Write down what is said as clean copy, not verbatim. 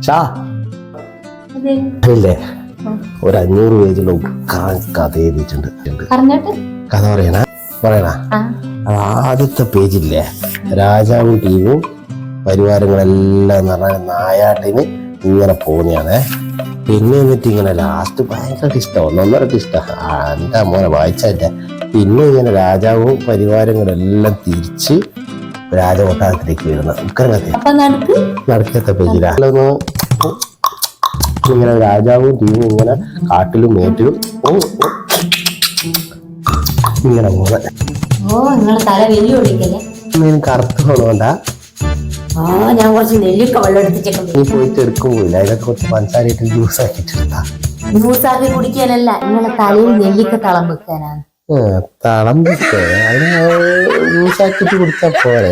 ഷാ ഇല്ലേ, ഒരു 500 പേജിലുള്ള കഥ എഴുതിയിട്ടുണ്ട്. കഥ പറയണ ആദ്യത്തെ പേജില്ലേ, രാജാവും ടീമും പരിവാരങ്ങളെല്ലാം എന്ന് പറഞ്ഞാൽ നായാട്ടിന് ഇങ്ങനെ പോകുന്നതാണ്. പിന്നെ എന്നിട്ട് ഇങ്ങനെ ലാസ്റ്റ് ഭയങ്കര ഇഷ്ടം, 1.5 ഇഷ്ടം എൻ്റെ മോനെ വായിച്ചതിൻ്റെ. പിന്നെ ഇങ്ങനെ രാജാവും പരിവാരങ്ങളെല്ലാം തിരിച്ച് രാജകൊട്ടാരത്തിലേക്ക് വരുന്നത് നടക്കത്തെ പേജിലൊന്ന് ഇങ്ങനെ രാജാവും ടീമും ഇങ്ങനെ കാട്ടിലും മേട്ടിലും ഇങ്ങനെ പോകുന്നത്. കറുത്ത് പോണോണ്ടാ ഞാൻ കുറച്ച് നെല്ലിക്ക വെള്ളം എടുത്തിട്ടേക്കും. നീ പോയിട്ട് എടുക്കും പോയില്ല, അതിനകത്ത് കുറച്ച് പഞ്ചസാരയിട്ട് ജ്യൂസ് ആക്കിയിട്ടിരുന്നാ. ജ്യൂസ് ആക്കി കുടിക്കാനല്ല, നിങ്ങളെ തലയിൽ നെല്ലിക്ക തളം വെക്കാനാണ്. തളം വെക്കേ, അതിന് ജ്യൂസ് ആക്കിയിട്ട് കുടിച്ചാ പോരെ.